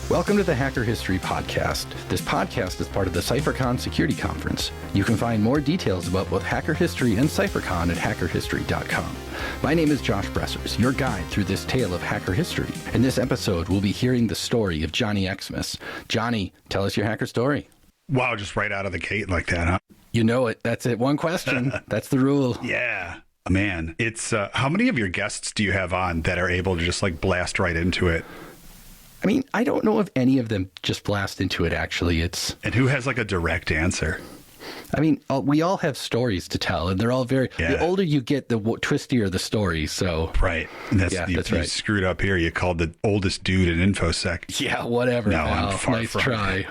Welcome to the Hacker History Podcast. This podcast is part of the CypherCon Security Conference. You can find more details about both Hacker History and CypherCon at hackerhistory.com. My name is Josh Bressers, your guide through this tale of hacker history. In this episode, we'll be hearing the story of Johnny Xmas. Johnny, tell us your hacker story. Wow, just right out of the gate like that, huh? You know it. That's it. One question. That's the rule. Yeah. Man, it's how many of your guests do you have on that are able to just like blast right into it? I mean, I don't know if any of them just blast into it, actually. And who has like a direct answer? I mean, we all have stories to tell, and they're all very... Yeah. The older you get, the twistier the story, so... Right. And that's right. You screwed up here. You called the oldest dude in InfoSec. Yeah, whatever. No, pal. I'm far nice from try. It.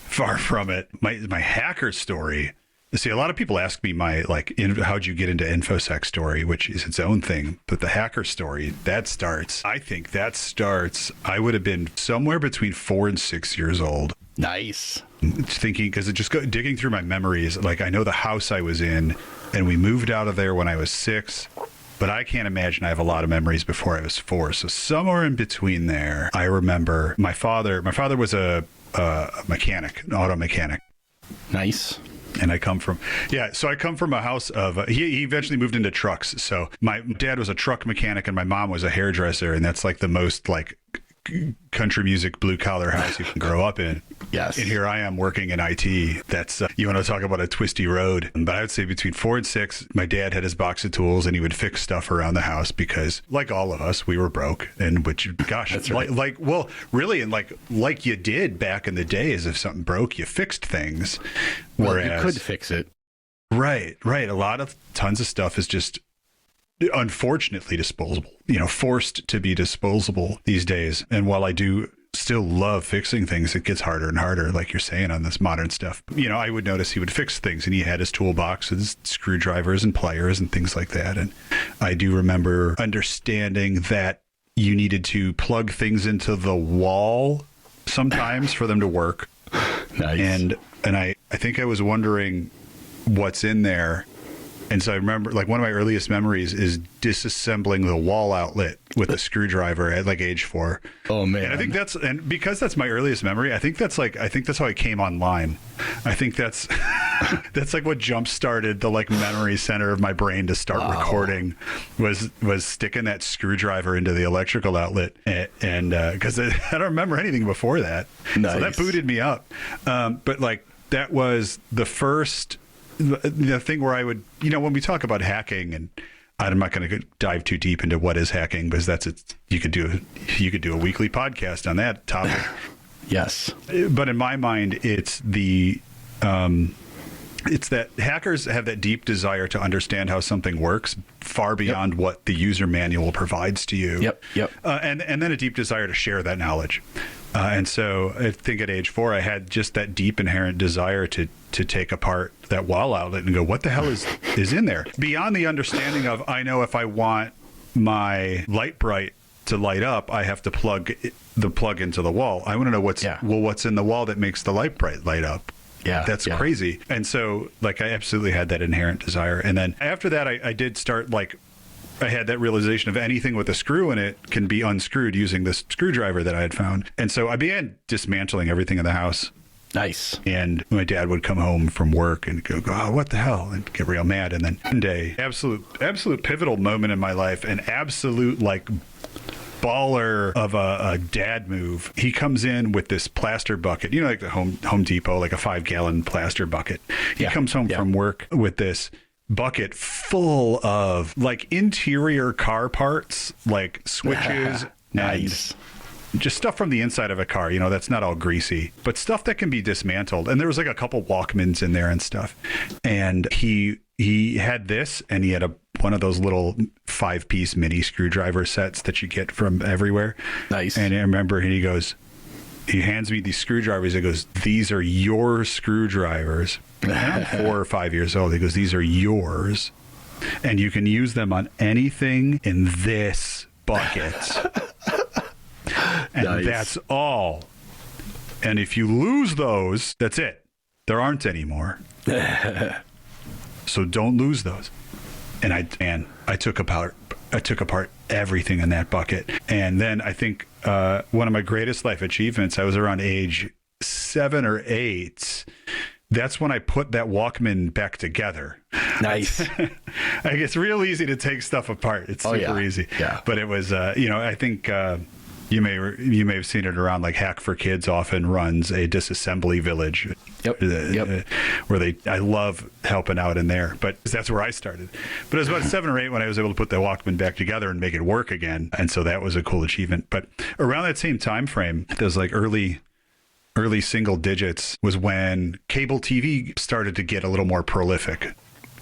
Far from it. My hacker story... See, a lot of people ask me how'd you get into InfoSec story, which is its own thing. But the hacker story, I would have been somewhere between 4 and 6 years old. Nice. Thinking, because digging through my memories, like I know the house I was in, and we moved out of there when I was 6. But I can't imagine I have a lot of memories before I was 4. So somewhere in between there, I remember my father was a mechanic, an auto mechanic. Nice. And I come from a house of, he eventually moved into trucks. So my dad was a truck mechanic and my mom was a hairdresser. And that's like the most like country music, blue collar house you can grow up in. Yes. And here I am working in IT. That's, you want to talk about a twisty road. But I would say between 4 and 6, my dad had his box of tools and he would fix stuff around the house because like all of us, we were broke. And which, gosh, that's right. Really, and like you did back in the day is if something broke, you fixed things. Well, you could fix it. Right. Tons of stuff is just unfortunately disposable, forced to be disposable these days. And while I do still love fixing things, it gets harder and harder, like you're saying, on this modern stuff. I would notice he would fix things and he had his toolboxes, screwdrivers and pliers and things like that. And I do remember understanding that you needed to plug things into the wall sometimes for them to work. Nice. And I think I was wondering what's in there. And so I remember, like, one of my earliest memories is disassembling the wall outlet with a screwdriver at like age 4. Oh man! And I think because that's my earliest memory. I think that's how I came online. I think that's that's like what jump started the like memory center of my brain to start recording was sticking that screwdriver into the electrical outlet, and because I don't remember anything before that. Nice. So that booted me up. But like that was the first. The thing where I would, when we talk about hacking, and I'm not going to dive too deep into what is hacking, because you could do a weekly podcast on that topic. Yes. But in my mind, it's that hackers have that deep desire to understand how something works far beyond what the user manual provides to you. Yep. And then a deep desire to share that knowledge. And so I think at age 4, I had just that deep inherent desire to take apart that wall outlet and go, what the hell is in there? Beyond the understanding of, I know if I want my light bright to light up, I have to plug the plug into the wall. I want to know what's in the wall that makes the light bright light up. Yeah, that's crazy. And so like I absolutely had that inherent desire. And then after that, I did start I had that realization of anything with a screw in it can be unscrewed using this screwdriver that I had found. And so I began dismantling everything in the house. Nice. And my dad would come home from work and go, oh, what the hell? And get real mad. And then one day, absolute pivotal moment in my life, an absolute like baller of a dad move. He comes in with this plaster bucket, like the Home Depot, like a 5-gallon plaster bucket. He comes home from work with this bucket full of like interior car parts, like switches. Nice. And just stuff from the inside of a car, that's not all greasy, but stuff that can be dismantled. And there was like a couple Walkmans in there and stuff. And he had this, and he had one of those little 5-piece mini screwdriver sets that you get from everywhere. Nice. And I remember he hands me these screwdrivers. He goes, these are your screwdrivers. And I'm 4 or 5 years old. He goes, these are yours. And you can use them on anything in this bucket. And nice. That's all. And if you lose those, that's it. There aren't any more. So don't lose those. And I took apart everything in that bucket. And then I think one of my greatest life achievements, I was around age 7 or 8. That's when I put that Walkman back together. Nice. Like, it's real easy to take stuff apart. It's super easy. Yeah. But it was, I think you may have seen it around, like Hack for Kids often runs a disassembly village. Yep. Where I love helping out in there. But that's where I started. But it was about 7 or 8 when I was able to put the Walkman back together and make it work again. And so that was a cool achievement. But around that same time frame, there's like early single digits was when cable TV started to get a little more prolific.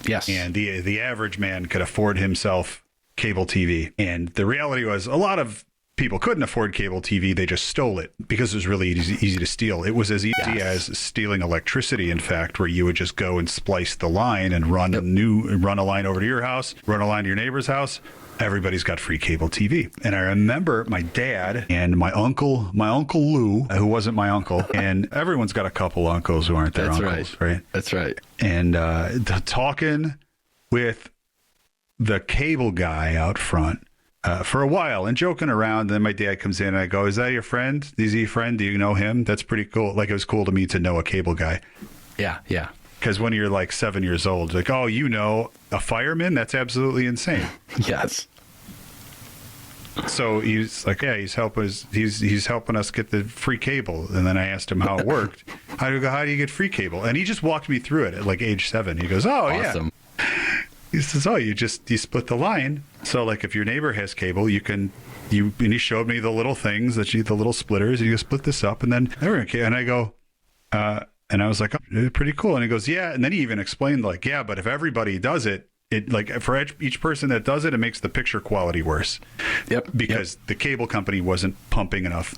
Yes. And the average man could afford himself cable TV. And the reality was a lot of people couldn't afford cable TV. They just stole it because it was really easy to steal. It was as easy as stealing electricity, in fact, where you would just go and splice the line and run a line over to your house, run a line to your neighbor's house. Everybody's got free cable TV. And I remember my dad and my uncle Lou, who wasn't my uncle, and everyone's got a couple uncles who aren't their uncles, right? That's right. And talking with the cable guy out front for a while and joking around. Then my dad comes in and I go, "Is that your friend? Is he a friend? Do you know him?" That's pretty cool. Like, it was cool to me to know a cable guy. Yeah. Because when you're like 7 years old, like, oh, you know a fireman? That's absolutely insane. Yes. So he's like, yeah, he's helping us get the free cable. And then I asked him how it worked. How do you get free cable? And he just walked me through it at like age 7. He goes, oh, awesome. Yeah. He says, oh, you split the line. So like if your neighbor has cable, and he showed me the little things the little splitters, and you split this up, and then and I go, and I was like, oh, pretty cool. And he goes, yeah. And then he even explained, like, yeah, but if everybody does it, like for each person that does it, it makes the picture quality worse. Yep. Because the cable company wasn't pumping enough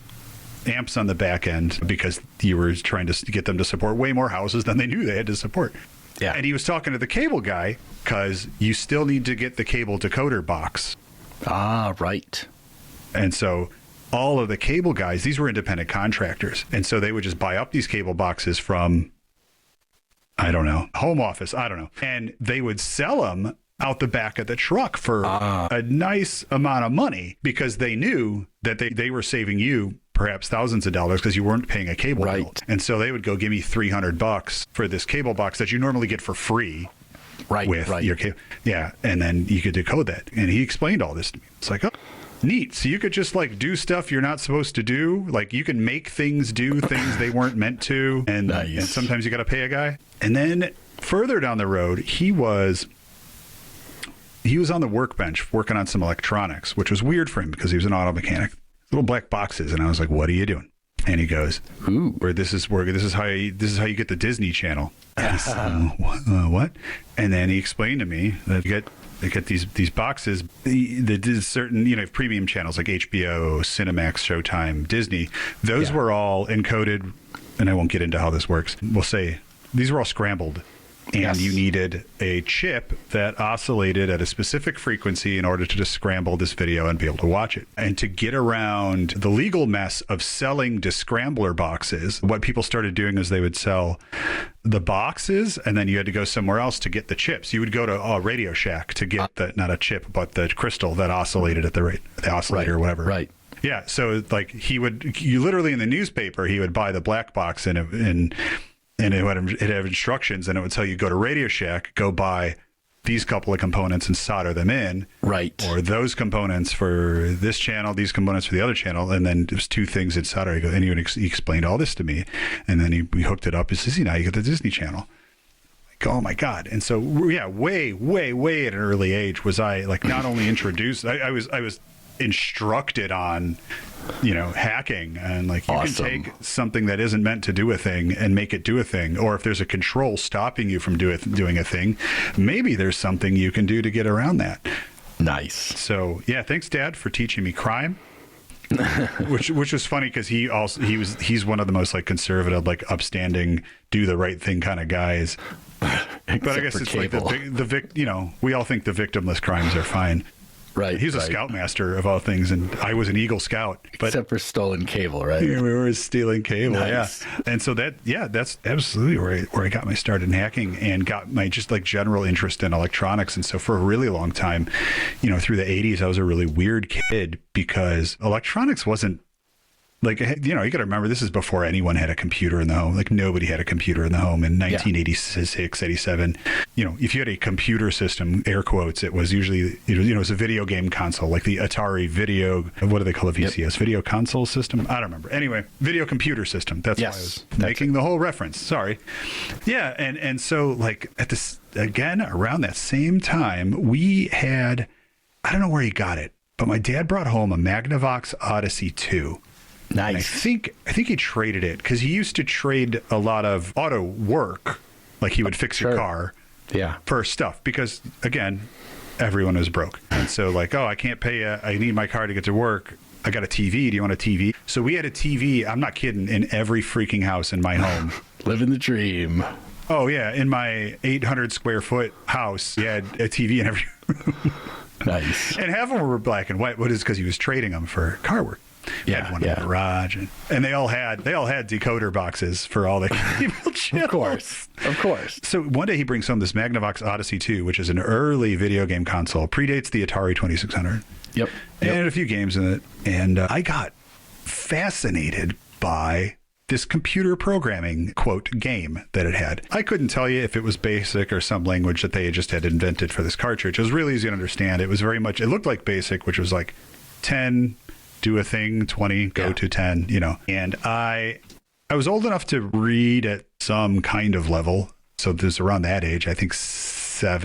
amps on the back end because you were trying to get them to support way more houses than they knew they had to support. Yeah. And he was talking to the cable guy because you still need to get the cable decoder box. Ah, right. And so all of the cable guys, these were independent contractors. And so they would just buy up these cable boxes from, I don't know, home office, I don't know. And they would sell them out the back of the truck for a nice amount of money because they knew that they were saving you perhaps thousands of dollars because you weren't paying a cable bill. And so they would go, give me $300 for this cable box that you normally get for free. With your cable. Yeah. And then you could decode that. And he explained all this to me. It's like, oh, neat. So you could just like do stuff you're not supposed to do. Like you can make things do things they weren't meant to. And sometimes you got to pay a guy. And then further down the road, he was on the workbench working on some electronics, which was weird for him because he was an auto mechanic. Little black boxes. And I was like, what are you doing? And he goes, "Ooh, this is how you get the Disney Channel." I said, what? And then he explained to me that they get these boxes. The certain premium channels like HBO, Cinemax, Showtime, Disney. Those were all encoded, and I won't get into how this works. We'll say these were all scrambled. And you needed a chip that oscillated at a specific frequency in order to just scramble this video and be able to watch it. And to get around the legal mess of selling descrambler boxes, what people started doing is they would sell the boxes, and then you had to go somewhere else to get the chips. You would go to Radio Shack to get not a chip, but the crystal that oscillated at the oscillator or whatever. Right. Yeah. So like you literally in the newspaper, he would buy the black box and it had instructions, and it would tell you go to Radio Shack, go buy these couple of components and solder them in. Right. Or those components for this channel, these components for the other channel, and then there's two things in solder. He explained all this to me, and then he hooked it up. He says, now you get the Disney Channel. Like, oh my God. And so, yeah, way at an early age was I like not only introduced, I was instructed on hacking, and like you can take something that isn't meant to do a thing and make it do a thing, or if there's a control stopping you from doing a thing, maybe there's something you can do to get around that. Nice. So yeah, thanks Dad for teaching me crime. which was funny because he's one of the most like conservative, like upstanding, do the right thing kind of guys. But I guess it's cable. Like we all think the victimless crimes are fine. Right. He's a scoutmaster of all things, and I was an Eagle Scout. But except for stolen cable, right? we were stealing cable, Nice. yeah. And so that's absolutely where I got my start in hacking and got my just like general interest in electronics. And so for a really long time, through the 80s, I was a really weird kid because electronics wasn't like, you got to remember, this is before anyone had a computer in the home. Like nobody had a computer in the home in 1986, 87. If you had a computer system, air quotes, it was usually, it was a video game console, like the Atari video, what do they call it, VCS? Yep. Video console system? I don't remember. Anyway, video computer system. That's why I was making the whole reference. Sorry. Yeah. And so like at this, again, around that same time, we had, I don't know where he got it, but my dad brought home a Magnavox Odyssey 2. Nice. And I think he traded it because he used to trade a lot of auto work, like he would fix your car, for stuff. Because again, everyone was broke, and so like, I can't pay. I need my car to get to work. I got a TV. Do you want a TV? So we had a TV. I'm not kidding. In every freaking house in my home, living the dream. Oh yeah, in my 800 square foot house, we had a TV in every room. Nice. And half of them were black and white. What is because he was trading them for car work. Had one in the garage, and they all had decoder boxes for all the cable channels. Of course. So one day he brings home this Magnavox Odyssey 2, which is an early video game console, predates the Atari 2600. Yep. And a few games in it, and I got fascinated by this computer programming quote game that it had. I couldn't tell you if it was BASIC or some language that they just had invented for this cartridge. It was really easy to understand. It was very much. It looked like BASIC, which was like 10. Do a thing, 20, go to 10, And I was old enough to read at some kind of level. So this was around that age, I think 6 or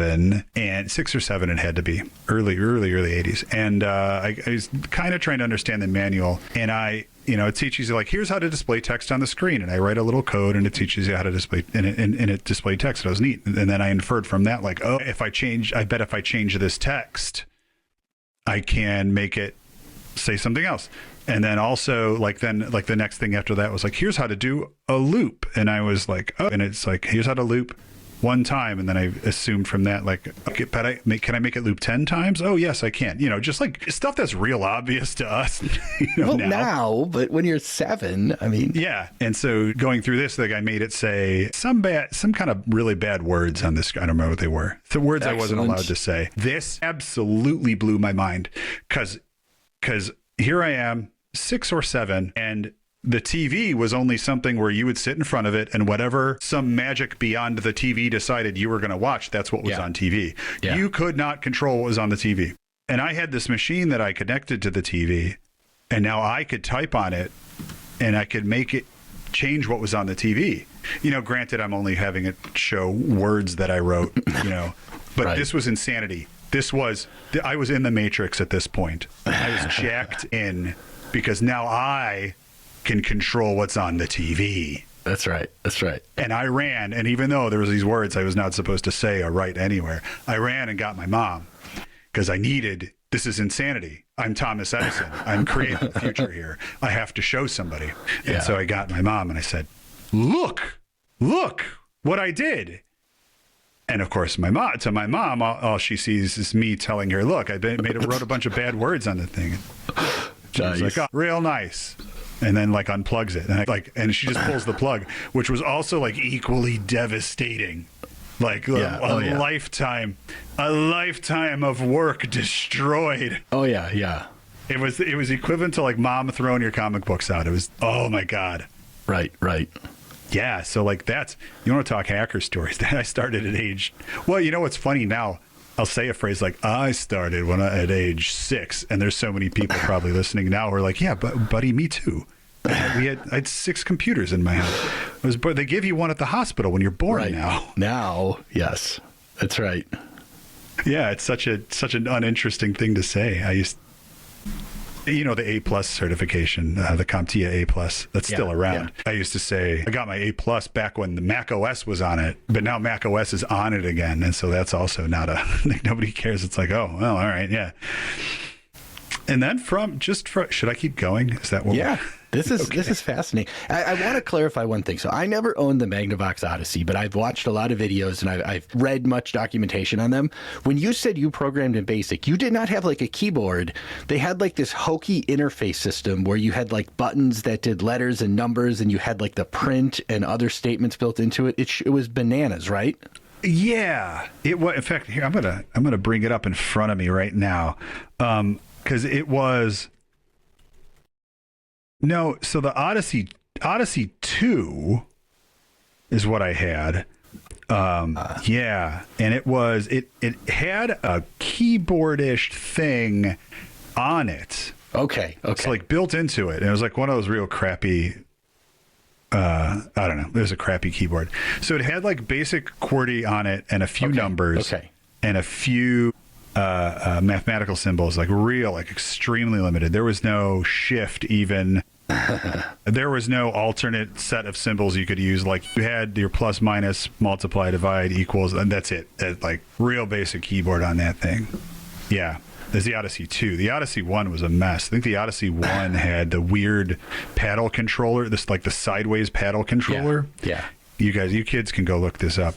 7 it had to be. Early 80s. And I was kind of trying to understand the manual. And it teaches you like, here's how to display text on the screen. And I write a little code and it teaches you how to display, and it displayed text. It was neat. And then I inferred from that, like, if I change this text, I can make it say something else. And then also the next thing after that was like, here's how to do a loop. And I was like, and it's like, here's how to loop one time. And then I assumed from that, like, okay, but can I make it loop 10 times? Oh yes, I can. Just like stuff that's real obvious to us. Now, but when you're 7, I mean. Yeah. And so going through this, the guy made it say some kind of really bad words on this. I don't remember what they were. The words I wasn't allowed to say. This absolutely blew my mind because here I am, 6 or 7, and the TV was only something where you would sit in front of it, and whatever some magic beyond the TV decided you were going to watch, that's what was on TV. Yeah. You could not control what was on the TV. And I had this machine that I connected to the TV, and now I could type on it, and I could make it change what was on the TV. Granted, I'm only having it show words that I wrote, but This was insanity. I was in the Matrix at this point. I was jacked in because now I can control what's on the TV. That's right. And I ran, and even though there was these words I was not supposed to say or write anywhere, I ran and got my mom because this is insanity. I'm Thomas Edison. I'm creating the future here. I have to show somebody. And so I got my mom and I said, look what I did. And of course, my mom, all she sees is me telling her, "Look, wrote a bunch of bad words on the thing." She was like, "Oh, real nice," and then like unplugs it, and she just pulls the plug, which was also like equally devastating, like a lifetime of work destroyed. Oh yeah. It was equivalent to like mom throwing your comic books out. It was, oh my God. Right. Yeah, so like you want to talk hacker stories. I started at age, well, what's funny now, I'll say a phrase like, I started at age 6, and there's so many people probably listening now who are like, yeah, but buddy, me too. I had 6 computers in my house. They give you one at the hospital when you're born now. Now, yes, that's right. Yeah, it's such an uninteresting thing to say. I used the A+ certification, the CompTIA A+, that's still around. Yeah. I used to say I got my A+ back when the Mac OS was on it, but now Mac OS is on it again, and so that's also not nobody cares. It's like, oh, well, all right, yeah. And then should I keep going? Is that what? Yeah, this is fascinating. I want to clarify one thing. So I never owned the Magnavox Odyssey, but I've watched a lot of videos and I've read much documentation on them. When you said you programmed in BASIC, you did not have like a keyboard. They had like this hokey interface system where you had like buttons that did letters and numbers, and you had like the print and other statements built into it. It was bananas, right? Yeah, it was. In fact, here I'm gonna bring it up in front of me right now. Because it was so the Odyssey 2 is what I had. Yeah, and it had a keyboardish thing on it. Okay. It's like built into it, and it was like one of those real crappy. I don't know. There's a crappy keyboard, so it had like basic QWERTY on it and a few numbers, and a few. Mathematical symbols, like extremely limited. There was no shift even. There was no alternate set of symbols you could use. Like you had your plus, minus, multiply, divide, equals, and that's it. Like real basic keyboard on that thing. Yeah. There's the Odyssey 2. The Odyssey 1 was a mess. I think the Odyssey 1 had the weird paddle controller, the sideways paddle controller. Yeah. You kids can go look this up.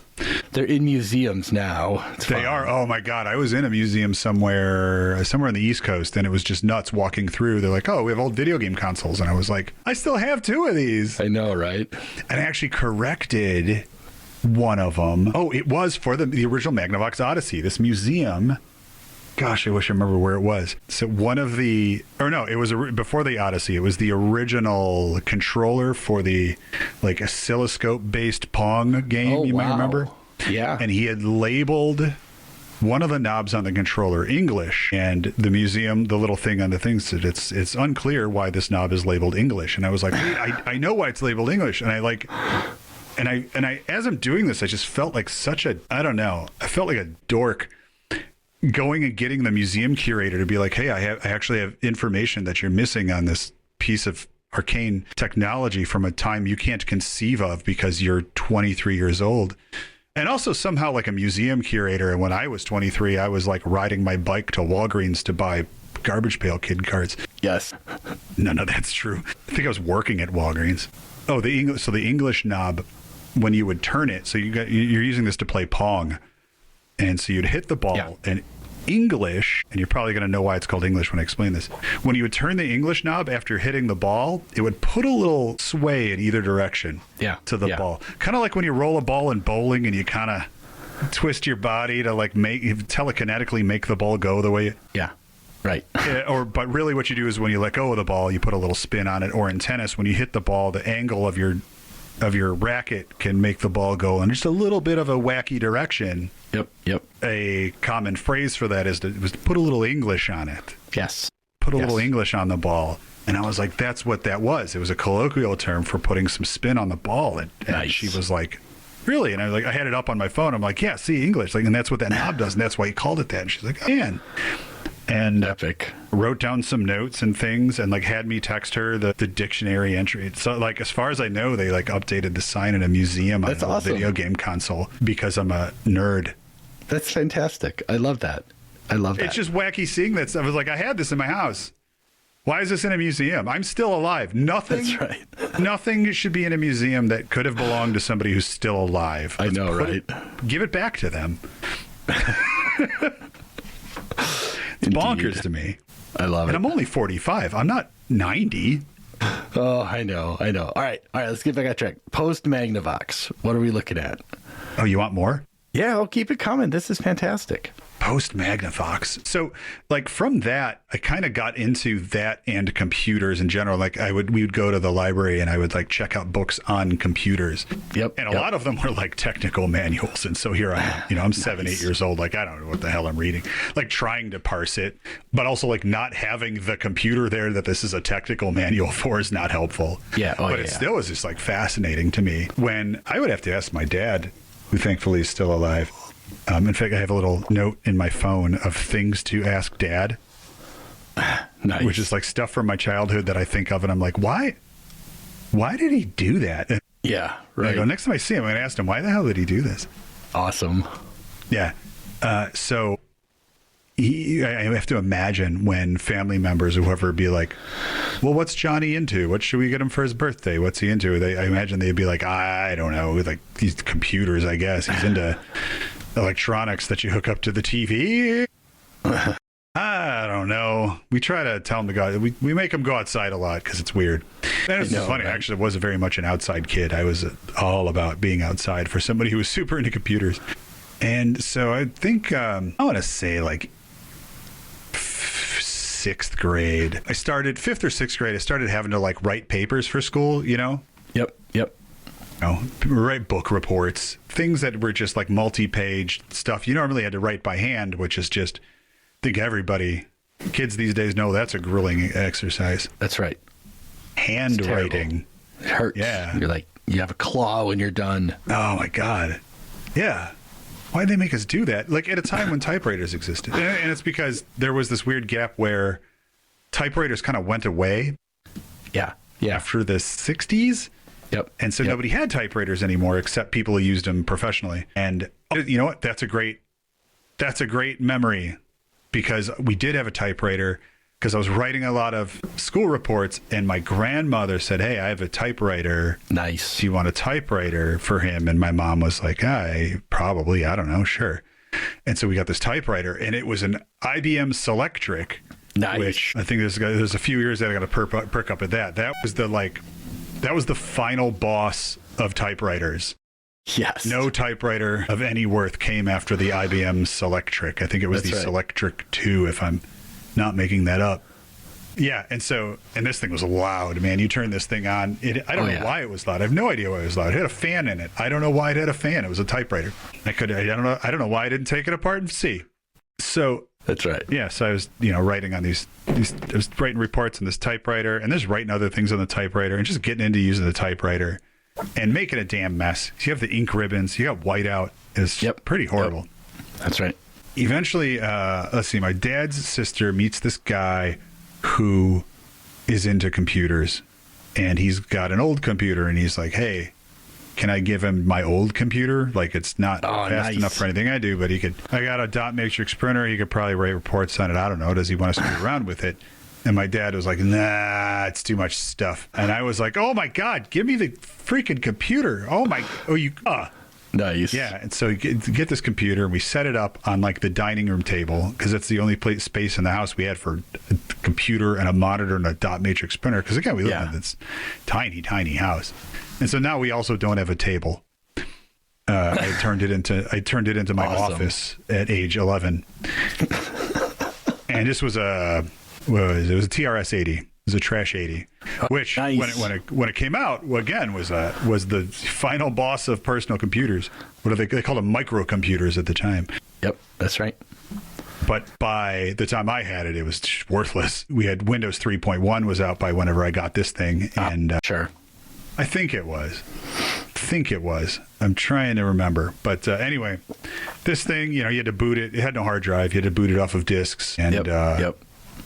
They're in museums now. They are. Oh my God. I was in a museum somewhere on the East Coast, and it was just nuts walking through. They're like, oh, we have old video game consoles. And I was like, I still have 2 of these. I know, right? And I actually corrected one of them. Oh, it was for the original Magnavox Odyssey. This museum. Gosh, I wish I remember where it was. So it was before the Odyssey. It was the original controller for the like oscilloscope-based Pong game. You might remember. Yeah. And he had labeled one of the knobs on the controller English, and the museum, the little thing on the thing said it's unclear why this knob is labeled English. And I was like, wait, I know why it's labeled English. And I as I'm doing this, I just felt like I felt like a dork. Going and getting the museum curator to be like, hey, I actually have information that you're missing on this piece of arcane technology from a time you can't conceive of because you're 23 years old. And also somehow like a museum curator. And when I was 23, I was like riding my bike to Walgreens to buy Garbage Pail Kid cards. Yes. None of that's true. I think I was working at Walgreens. Oh, the English knob, when you would turn it, so you're using this to play Pong. And so you'd hit the ball and English, and you're probably going to know why it's called English when I explain this. When you would turn the English knob after hitting the ball, it would put a little sway in either direction to the ball. Kind of like when you roll a ball in bowling and you kind of twist your body to like telekinetically make the ball go the way. Yeah. Right. But really what you do is when you let go of the ball, you put a little spin on it. Or in tennis, when you hit the ball, the angle of your racket can make the ball go in just a little bit of a wacky direction. Yep. A common phrase for that was to put a little English on it. Yes. Put a little English on the ball. And I was like, that's what that was. It was a colloquial term for putting some spin on the ball. And nice. She was like, really? And I was like, I had it up on my phone. I'm like, yeah, see, English. Like, and that's what that knob does. And that's why he called it that. And she's like, oh, man. And epic. Wrote down some notes and things and like had me text her the dictionary entry. So like as far as I know, they like updated the sign in a museum on a video game console because I'm a nerd. That's fantastic. I love that. It's just wacky seeing that stuff. I was like, I had this in my house. Why is this in a museum? I'm still alive. Nothing. That's right. Nothing should be in a museum that could have belonged to somebody who's still alive. I know, right? Give it back to them. It's bonkers to me. I love it. And I'm only 45. I'm not 90. Oh, I know. All right. Let's get back on track. Post Magnavox. What are we looking at? Oh, you want more? Yeah, I'll keep it coming. This is fantastic. Post Magnavox. So like from that, I kind of got into that and computers in general. Like we would go to the library and I would like check out books on computers. Yep. And a lot of them were like technical manuals. And so here I am, I'm 7, 8 years old. Like, I don't know what the hell I'm reading, like trying to parse it, but also like not having the computer there that this is a technical manual for is not helpful. Yeah. But it still was just like fascinating to me when I would have to ask my dad, who thankfully is still alive. In fact, I have a little note in my phone of things to ask Dad, nice. Which is like stuff from my childhood that I think of, and I'm like, why did he do that? And yeah, right. I go, next time I see him, I'm going to ask him, why the hell did he do this? Awesome. Yeah. So I have to imagine when family members or whoever be like, well, what's Johnny into? What should we get him for his birthday? What's he into? I imagine they'd be like, I don't know, like these computers, I guess. He's into electronics that you hook up to the TV. I don't know. We try to tell him to go. We make him go outside a lot because it's weird. And it's funny, right? Actually, I wasn't very much an outside kid. I was all about being outside for somebody who was super into computers. And so I think, I want to say like 6th grade. I started 5th or 6th grade. I started having to like write papers for school, you know? Yep. Write book reports, things that were just like multi-page stuff you normally had to write by hand, which is just, I think kids these days know that's a grueling exercise. That's right. Handwriting. It hurts. Yeah. You're like, you have a claw when you're done. Oh my God. Yeah. Why'd they make us do that? Like at a time when typewriters existed. And it's because there was this weird gap where typewriters kind of went away. Yeah. After the 60s. Yep. And so nobody had typewriters anymore except people who used them professionally. And you know what? That's a great memory, because we did have a typewriter, because I was writing a lot of school reports and my grandmother said, hey, I have a typewriter. Nice. Do you want a typewriter for him? And my mom was like, I don't know. Sure. And so we got this typewriter, and it was an IBM Selectric. Nice. Which I think there's a few years that I got to perk up at that. That was the final boss of typewriters. Yes. No typewriter of any worth came after the IBM Selectric. I think it was the Selectric 2, if I'm not making that up. Yeah, and this thing was loud, man. You turn this thing on. I don't know why it was loud. I have no idea why it was loud. It had a fan in it. I don't know why it had a fan. It was a typewriter. I don't know why I didn't take it apart and see. So that's right. Yeah, so I was, writing on these I was writing reports on this typewriter, and just writing other things on the typewriter, and just getting into using the typewriter and making a damn mess. So you have the ink ribbons, you got whiteout. It's pretty horrible. Yep. That's right. Eventually, let's see, my dad's sister meets this guy who is into computers, and he's got an old computer, and he's like, hey, can I give him my old computer? Like, it's not fast enough for anything I do, but I got a dot matrix printer. He could probably write reports on it. I don't know. Does he want us to be around with it? And my dad was like, nah, it's too much stuff. And I was like, oh my God, give me the freaking computer. Nice. Yeah. And so we get this computer, and we set it up on like the dining room table, because it's the only space in the house we had for a computer and a monitor and a dot matrix printer. Because again, we live in this tiny, tiny house. And so now we also don't have a table. I turned it into my office at age 11. And this was it was a TRS-80. It was a trash 80, which when it came out, again, was the final boss of personal computers. What are they called them? Microcomputers at the time. Yep, that's right. But by the time I had it, it was worthless. We had Windows 3.1 was out by whenever I got this thing, and sure. I think it was. I'm trying to remember. But anyway, this thing, you had to boot it. It had no hard drive. You had to boot it off of disks. And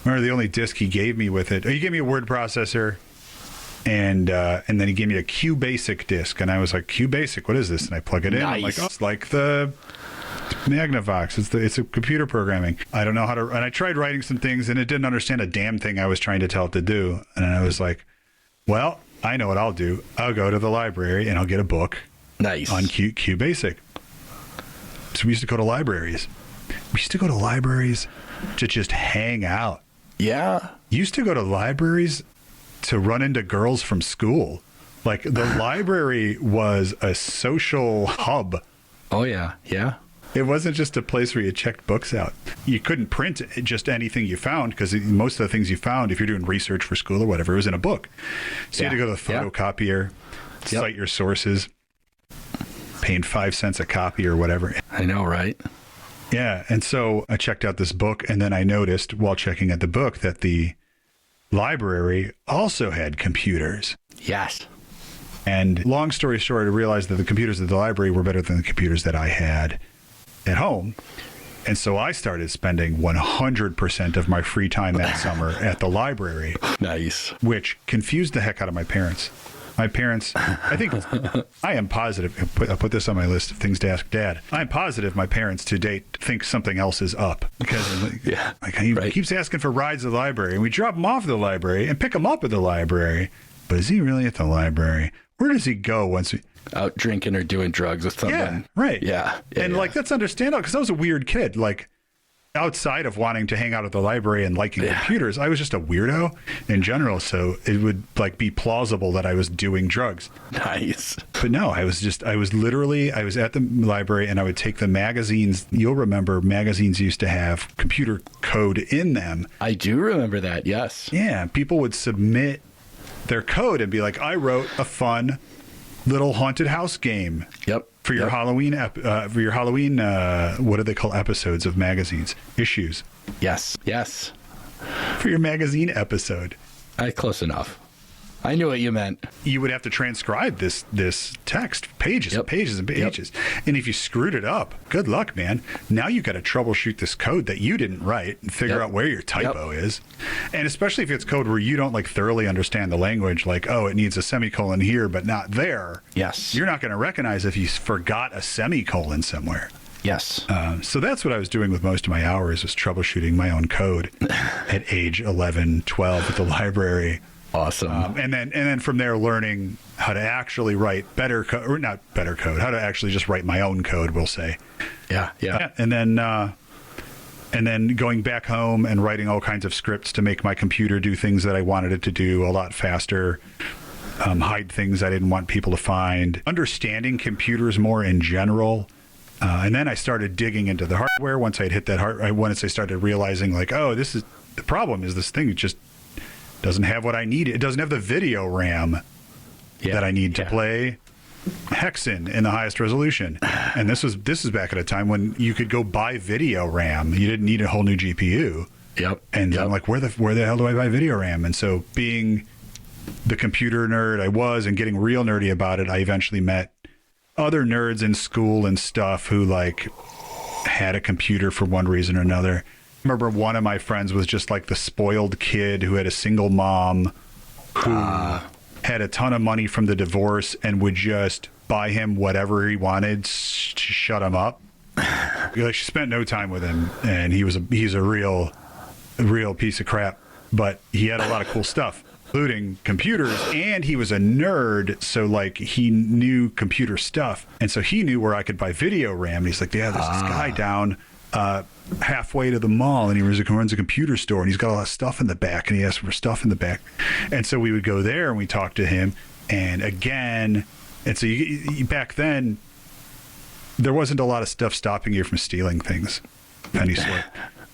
remember the only disk he gave me with it, he gave me a word processor, and then he gave me a QBasic disk. And I was like, QBasic, what is this? And I plug it in. I'm like, oh, it's like the Magnavox. It's a computer programming. I don't know how to, and I tried writing some things, and it didn't understand a damn thing I was trying to tell it to do. And I was like, well, I know what I'll do. I'll go to the library and I'll get a book. Nice. On QBasic. So we used to go to libraries. To just hang out. Yeah. Used to go to libraries to run into girls from school. Like, the library was a social hub. Oh, yeah. Yeah. It wasn't just a place where you checked books out. You couldn't print just anything you found, because most of the things you found, if you're doing research for school or whatever, it was in a book. So you had to go to the photocopier, cite your sources, paying 5 cents a copy or whatever. I know, right? Yeah. And so I checked out this book, and then I noticed while checking out the book that the library also had computers. Yes. And long story short, I realized that the computers at the library were better than the computers that I had at home. And so I started spending 100% of my free time that summer at the library. Nice. Which confused the heck out of my parents. My parents, I think, I am positive. I'll put this on my list of things to ask Dad. I'm positive my parents to date think something else is up because he keeps asking for rides to the library, and we drop him off at the library and pick him up at the library. But is he really at the library? Where does he go once we out drinking or doing drugs with someone? Yeah, right. Yeah, and like that's understandable because I was a weird kid. Like outside of wanting to hang out at the library and liking computers, I was just a weirdo in general. So it would like be plausible that I was doing drugs. Nice. But no, I was at the library and I would take the magazines. You'll remember magazines used to have computer code in them. I do remember that. Yes. Yeah. People would submit their code and be like, I wrote a fun little haunted house game. Yep. For your Halloween, what do they call episodes of magazines? Issues. Yes. Yes. For your magazine episode. Close enough. I knew what you meant. You would have to transcribe this text, pages and pages and pages. Yep. And if you screwed it up, good luck, man. Now you got to troubleshoot this code that you didn't write and figure out where your typo is. And especially if it's code where you don't like thoroughly understand the language, like, oh, it needs a semicolon here, but not there. Yes. You're not going to recognize if you forgot a semicolon somewhere. Yes. So that's what I was doing with most of my hours, was troubleshooting my own code at age 11, 12 at the library. Awesome. And then from there, learning how to actually write better code, or not better code, how to actually just write my own code, we'll say. Yeah. And then going back home and writing all kinds of scripts to make my computer do things that I wanted it to do a lot faster, hide things I didn't want people to find, understanding computers more in general. And then I started digging into the hardware. Once I'd hit that once I started realizing like, oh, this is the problem is this thing just doesn't have what I need. It doesn't have the video RAM that I need to play Hexen in the highest resolution. And this is back at a time when you could go buy video RAM. You didn't need a whole new GPU. Yep. And I'm like, where the hell do I buy video RAM? And so being the computer nerd I was and getting real nerdy about it, I eventually met other nerds in school and stuff who like had a computer for one reason or another. I remember one of my friends was just like the spoiled kid who had a single mom who had a ton of money from the divorce and would just buy him whatever he wanted to shut him up. Like, she spent no time with him, and he's a real piece of crap. But he had a lot of cool stuff, including computers, and he was a nerd, so like he knew computer stuff, and so he knew where I could buy video RAM. And he's like, yeah, there's this guy down halfway to the mall, and he runs a computer store, and he's got a lot of stuff in the back, and he asked for stuff in the back. And so we would go there and we talked to him, and so back then there wasn't a lot of stuff stopping you from stealing things, penny sort.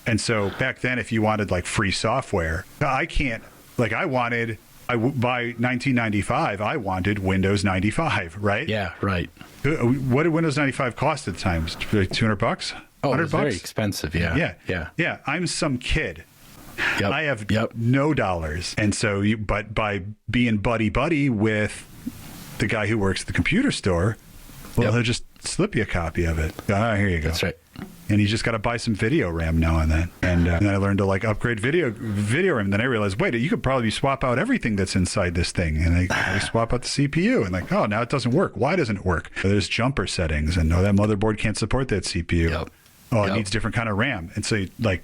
And so back then, if you wanted like free software, by 1995, I wanted Windows 95, right? Yeah, right. What did Windows 95 cost at the time? Was it like $200? Oh, it was very expensive. Yeah. I'm some kid. Yep. I have no dollars, and so but by being buddy with the guy who works at the computer store, he'll just slip you a copy of it. Here you go. That's right. And you just got to buy some video RAM now and then. And then I learned to like upgrade video RAM. And then I realized, wait, you could probably swap out everything that's inside this thing. And I swap out the CPU, and like, oh, now it doesn't work. Why doesn't it work? There's jumper settings, and that motherboard can't support that CPU. Yep. It needs different kind of RAM. And so like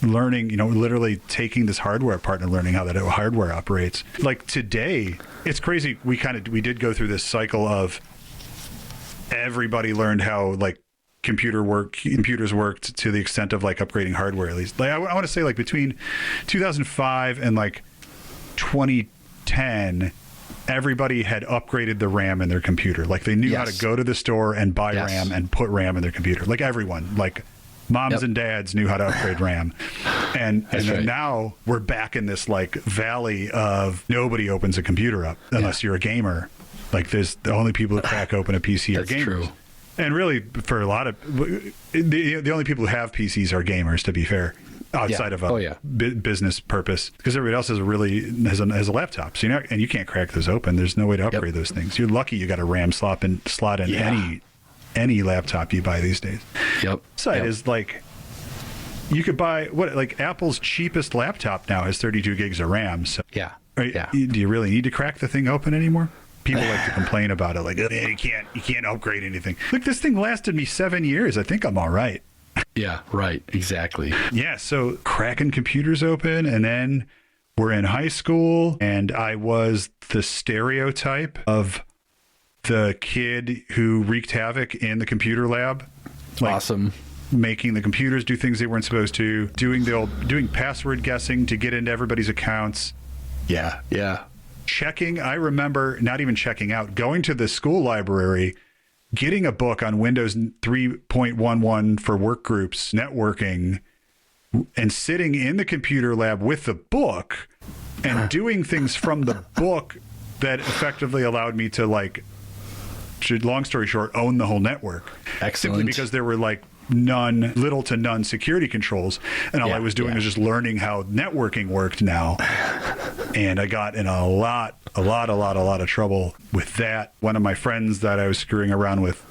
learning, literally taking this hardware apart and learning how that hardware operates. Like today, it's crazy. We did go through this cycle of everybody learned how like computers worked to the extent of like upgrading hardware, at least. Like I want to say like between 2005 and like 2010, everybody had upgraded the RAM in their computer. Like they knew how to go to the store and buy RAM and put RAM in their computer. Like everyone, like moms and dads knew how to upgrade RAM. And then now we're back in this like valley of nobody opens a computer up unless you're a gamer. Like there's the only people who crack open a PC are gamers. True. And really, for a lot of the only people who have PCs are gamers, to be fair, outside of a business purpose, because everybody else has a laptop. So you can't crack those open. There's no way to upgrade those things. You're lucky you got a RAM slot in any laptop you buy these days. Side is like you could buy Apple's cheapest laptop now has 32 gigs of RAM. So Yeah. Do you really need to crack the thing open anymore? People like to complain about it, like, oh, you can't upgrade anything. Look, this thing lasted me 7 years. I think I'm all right. Yeah, right. Exactly. Yeah, so cracking computers open, and then we're in high school, and I was the stereotype of the kid who wreaked havoc in the computer lab. Like, awesome. Making the computers do things they weren't supposed to, doing password guessing to get into everybody's accounts. Yeah, yeah. Checking, I remember not even checking out, going to the school library, getting a book on Windows 3.11 for work groups, networking, and sitting in the computer lab with the book and doing things from the book that effectively allowed me to, like, long story short, own the whole network. Excellent. Simply because there were like little to none security controls, and all I was doing was just learning how networking worked now. And I got in a lot of trouble with that. One of my friends that I was screwing around with,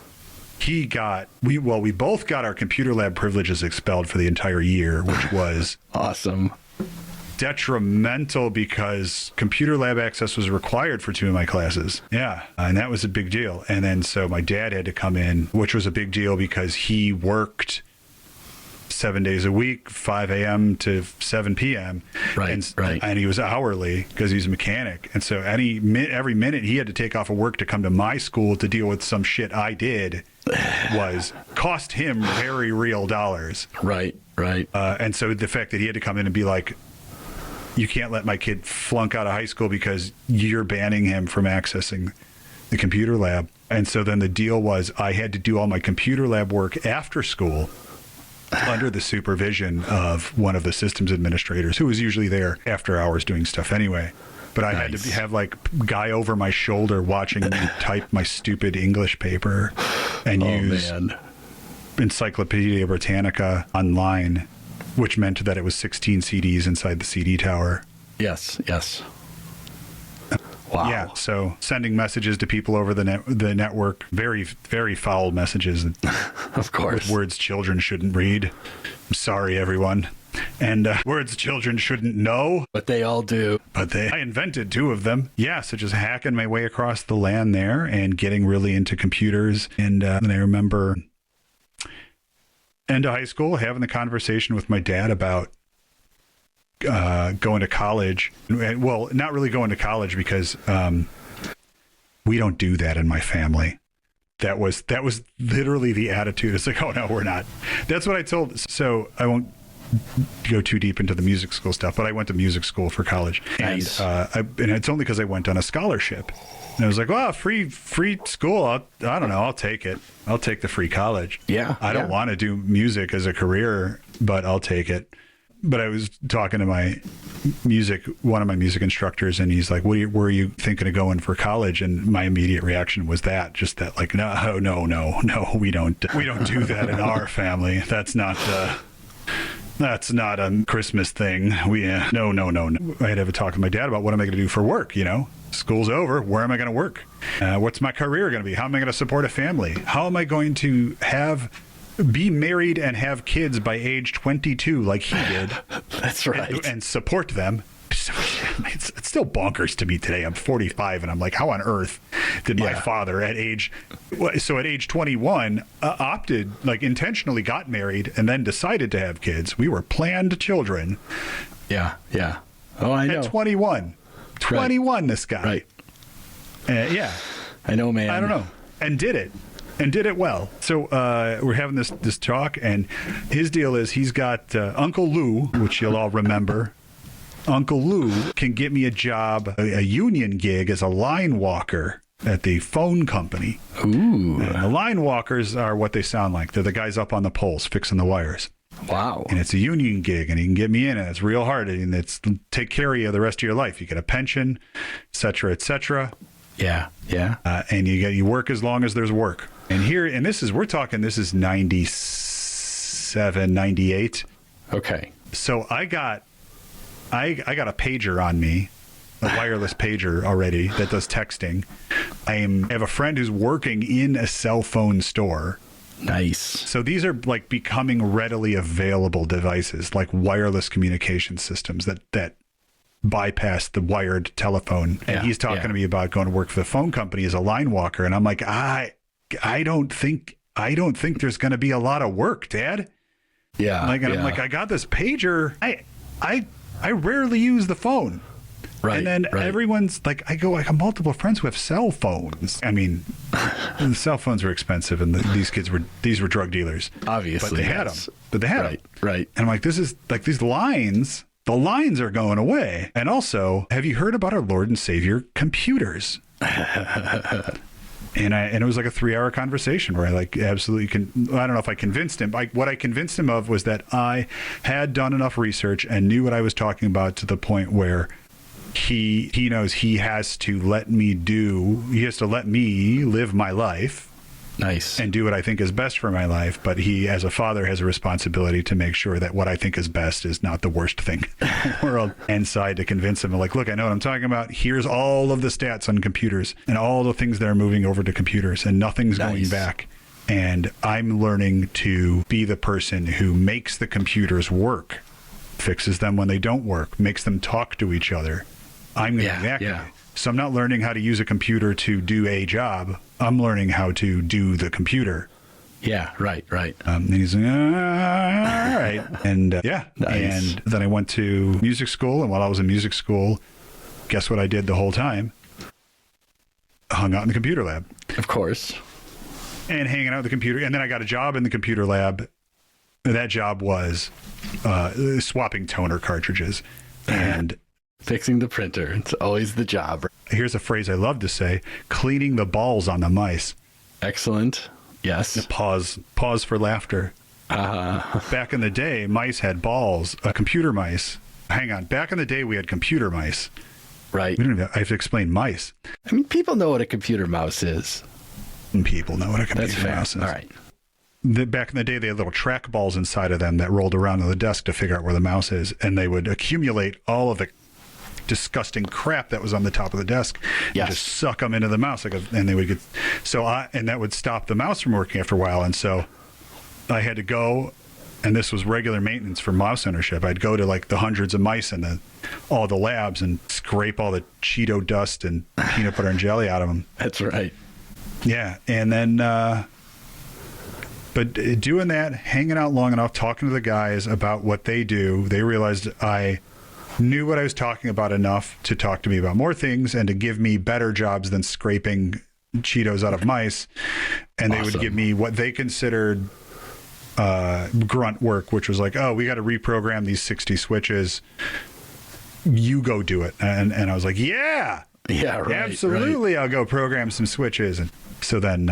we both got our computer lab privileges expelled for the entire year, which was awesome. Detrimental because computer lab access was required for 2 of my classes. Yeah, and that was a big deal. And then so my dad had to come in, which was a big deal because he worked 7 days a week, 5 a.m. to 7 p.m. Right. And he was hourly because he was a mechanic. And so every minute he had to take off of work to come to my school to deal with some shit I did cost him very real dollars. Right. And so the fact that he had to come in and be like, you can't let my kid flunk out of high school because you're banning him from accessing the computer lab. And so then the deal was I had to do all my computer lab work after school under the supervision of one of the systems administrators who was usually there after hours doing stuff anyway. But I had to have like guy over my shoulder watching me type my stupid English paper and use Encyclopedia Britannica online, which meant that it was 16 CDs inside the CD tower. Yes. Wow. Yeah, so sending messages to people over the network, very, very foul messages. Of course. With words children shouldn't read. I'm sorry, everyone. And words children shouldn't know. But they all do. I invented 2 of them. Yeah, so just hacking my way across the land there and getting really into computers. And I remember end of high school having the conversation with my dad about going to college. Well, not really going to college because we don't do that in my family. That was literally the attitude. It's like, oh no, we're not. That's what I told. So I won't go too deep into the music school stuff, but I went to music school for college. Nice. And it's only because I went on a scholarship. And I was like, well, free school. I don't know. I'll take it. I'll take the free college. Yeah. I don't want to do music as a career, but I'll take it. But I was talking to one of my music instructors, and he's like, where are you thinking of going for college? And my immediate reaction was that like, no, we don't do that in our family. That's not a Christmas thing. No. I had to have a talk with my dad about what am I going to do for work, School's over. Where am I going to work? What's my career going to be? How am I going to support a family? How am I going to be married and have kids by age 22 like he did? That's right. And support them. It's still bonkers to me today. I'm 45 and I'm like, how on earth did my father at age 21 intentionally got married and then decided to have kids. We were planned children. Yeah. Oh, I know. At 21. 21, this guy. Right. Yeah. I know, man. I don't know. And did it well. So we're having this talk, and his deal is he's got Uncle Lou, which you'll all remember. Uncle Lou can get me a job, a union gig as a line walker at the phone company. Ooh. And the line walkers are what they sound like. They're the guys up on the poles fixing the wires. Wow. And it's a union gig, and he can get me in, and it's real hard, and it's take care of you the rest of your life. You get a pension, et cetera, et cetera. Yeah. And you work as long as there's work. And this is 97, 98. Okay. So I got a pager on me, a wireless pager already that does texting. I have a friend who's working in a cell phone store. Nice. So these are like becoming readily available devices, like wireless communication systems that bypass the wired telephone. And he's talking to me about going to work for the phone company as a line walker. And I'm like, I don't think there's going to be a lot of work, Dad. Yeah. I'm like, I got this pager. I rarely use the phone. Right. And then everyone's like, I got multiple friends who have cell phones. I mean, the cell phones were expensive, and these were drug dealers. Obviously. But they had them. Them. Right. And I'm like, this is like these lines. The lines are going away. And also, have you heard about our Lord and Savior computers? And it was like a 3-hour conversation where I like absolutely I don't know if I convinced him. What I convinced him of was that I had done enough research and knew what I was talking about to the point where he knows he has to let me live my life. Nice. And do what I think is best for my life. But he, as a father, has a responsibility to make sure that what I think is best is not the worst thing in the world. And so I had to convince him, like, look, I know what I'm talking about. Here's all of the stats on computers and all the things that are moving over to computers, and nothing's going back. And I'm learning to be the person who makes the computers work, fixes them when they don't work, makes them talk to each other. I'm going to be that guy. So I'm not learning how to use a computer to do a job. I'm learning how to do the computer. Yeah, right. And he's like, all right. And nice. And then I went to music school. And while I was in music school, guess what I did the whole time? Hung out in the computer lab. Of course. And hanging out with the computer. And then I got a job in the computer lab. That job was swapping toner cartridges. And fixing the printer. It's always the job. Here's a phrase I love to say: cleaning the balls on the mice. Excellent. Yes. Pause for laughter. Back in the day, mice had balls. Computer mice. Hang on. Back in the day, we had computer mice. Right. I have to explain mice. I mean, people know what a computer mouse is. People know what a computer mouse is. All right. Back in the day, they had little track balls inside of them that rolled around on the desk to figure out where the mouse is, and they would accumulate all of the disgusting crap that was on the top of the desk and just suck them into the mouse, and they would get and that would stop the mouse from working after a while. And so I had to go, and this was regular maintenance for mouse ownership. I'd go to like the hundreds of mice in all the labs and scrape all the Cheeto dust and peanut butter and jelly out of them. That's right. Yeah. And then but doing that, hanging out long enough, talking to the guys about what they do, they realized I knew what I was talking about enough to talk to me about more things and to give me better jobs than scraping Cheetos out of mice. And they would give me what they considered grunt work, which was like, oh, we got to reprogram these 60 switches. You go do it. And I was like, yeah, right, absolutely. Right. I'll go program some switches. And so then,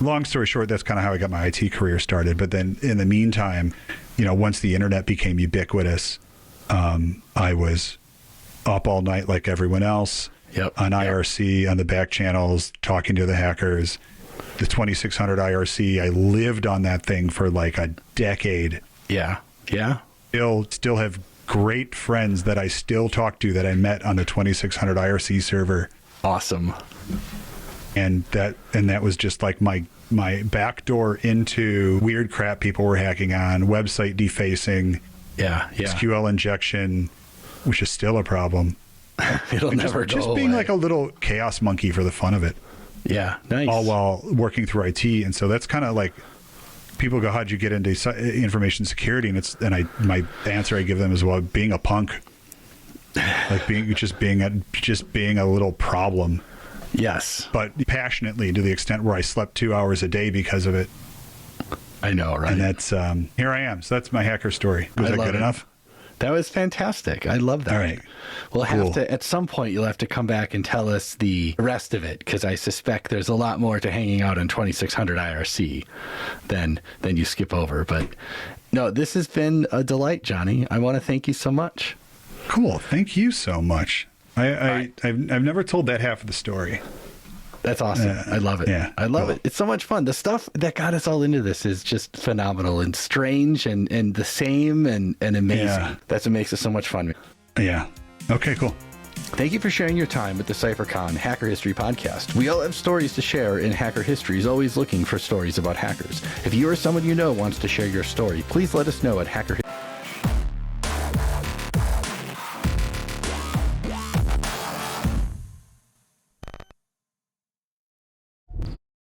long story short, that's kind of how I got my IT career started. But then in the meantime, once the internet became ubiquitous, I was up all night like everyone else on IRC, on the back channels, talking to the hackers. The 2600 IRC, I lived on that thing for like a decade. Yeah. Still have great friends that I still talk to that I met on the 2600 IRC server. Awesome. And that was just like my backdoor into weird crap people were hacking on, website defacing. Yeah. SQL injection, which is still a problem. It'll never go Just being away. like a little chaos monkey for the fun of it. Yeah, nice. All while working through IT. And so that's kind of like, people go, how'd you get into information security? And my answer I give them is, well, being a punk. Like being a little problem. Yes. But passionately, to the extent where I slept 2 hours a day because of it. I know, right? And that's here I am. So that's my hacker story. Was that good enough? That was fantastic. I love that. All right. We'll have to, at some point, you'll have to come back and tell us the rest of it, because I suspect there's a lot more to hanging out on 2600 IRC than you skip over. But no, this has been a delight, Johnny. I want to thank you so much. Cool. Thank you so much. I've never told that half of the story. That's awesome. I love it. Yeah, I love it. It's so much fun. The stuff that got us all into this is just phenomenal and strange and the same and amazing. Yeah. That's what makes it so much fun. Yeah. Okay, cool. Thank you for sharing your time with the CypherCon Hacker History Podcast. We all have stories to share, and Hacker History is always looking for stories about hackers. If you or someone you know wants to share your story, please let us know at Hacker